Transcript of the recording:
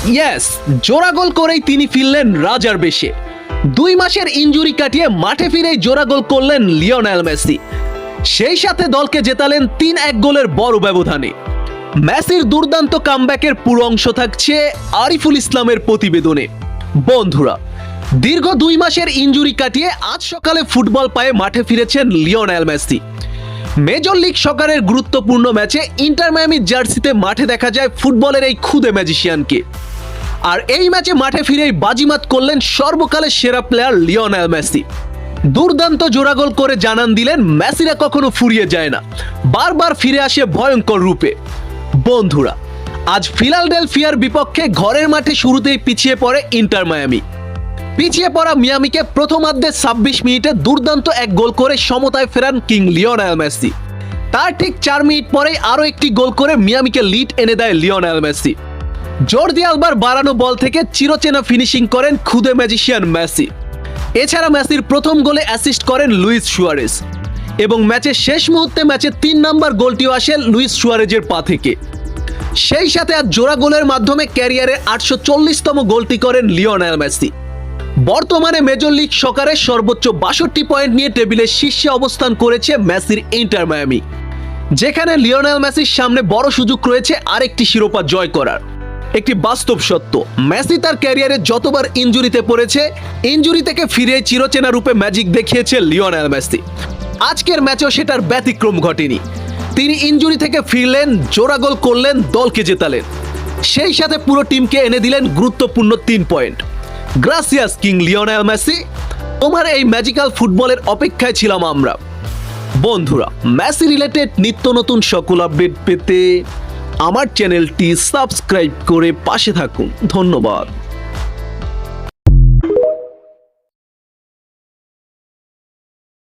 Yes, জোড়া গোল করেই তিনি ফিরলেন রাজার বেশে। 2 মাসের ইনজুরি কাটিয়ে মাঠে ফিরেই জোড়া গোল করলেন লিওনেল মেসি। সেই সাথে দলকে জেতালেন 3-1 গোলের বড় ব্যবধানে। মেসির দুর্দান্ত কামব্যাকের পুরো অংশ থাকছে আরিফুল ইসলামের প্রতিবেদনে। বন্ধুরা, দীর্ঘ 2 মাসের ইনজুরি কাটিয়ে আজ সকালে ফুটবল পায়ে মাঠে ফিরেছেন লিওনেল মেসি। মেজর লিগ সকারের গুরুত্বপূর্ণ ম্যাচে ইন্টার মায়ামির জার্সিতে মাঠে দেখা যায় ফুটবলের এই খুদে ম্যাজিশিয়ানকে। আর এই ম্যাচে মাঠে ফিরেই বাজিমাত করলেন সর্বকালের সেরা প্লেয়ার লিওনেল মেসি। দুর্দান্ত জোড়া গোল করে জানান দিলেন মেসিরা কখনো ফুরিয়ে যায় না, বারবার ফিরে আসে ভয়ঙ্কর রূপে। বন্ধুরা, আজ ফিলাডেলফিয়ার বিপক্ষে ঘরের মাঠে শুরুতেই পিছিয়ে পড়ে ইন্টার মায়ামি। পিছিয়ে পড়া মিয়ামিকে প্রথমার্ধে 26 মিনিটে দুর্দান্ত এক গোল করে সমতায় ফেরান কিং লিওনেল মেসি। তার ঠিক 4 মিনিট পরেই আরও একটি গোল করে মিয়ামিকে লিড এনে দেয় লিওনেল মেসি। জর্দি আলবার বাড়ানো বল থেকে চিরচেনা ফিনিশিং করেন খুদে ম্যাজিশিয়ান মেসি। এছাড়া মেসির প্রথম গোলে অ্যাসিস্ট করেন লুইস সুয়ারেজ এবং ম্যাচের শেষ মুহূর্তে ম্যাচের 3 নম্বর গোলটিও আসে লুইস সুয়ারেজের পা থেকে। সেই সাথে আজ জোড়া গোলের মাধ্যমে ক্যারিয়ারের 840তম গোলটি করেন লিওনেল মেসি। বর্তমানে মেজর লিগ সকারে সর্বোচ্চ 62 পয়েন্ট নিয়ে টেবিলের শীর্ষে অবস্থান করেছে মেসির ইন্টার মায়ামি, যেখানে লিওনেল মেসির সামনে বড় সুযোগ রয়েছে আরেকটি শিরোপা জয় করার। একটি বাস্তব সত্য, মেসি তার ক্যারিয়ারে যতবার ইনজুরিতে পড়েছে, ইনজুরি থেকে ফিরে চিরচেনা রূপে ম্যাজিক দেখিয়েছে লিওনেল মেসি। আজকের ম্যাচেও সেটার ব্যতিক্রম ঘটেনি। তিনি ইনজুরি থেকে ফিরলেন, জোড়া গোল করলেন, দলকে জেতালেন, সেই সাথে পুরো টিমকে এনে দিলেন গুরুত্বপূর্ণ 3 point. Gracias king Lionel Messi, তোমার এই ম্যাজিক্যাল ফুটবলের অপেক্ষায় ছিলাম আমরা। বন্ধুরা, মেসি রিলেটেড নিত্য নতুন সকল আপডেট পেতে আমার চ্যানেলটি সাবস্ক্রাইব করে পাশে থাকুন। ধন্যবাদ।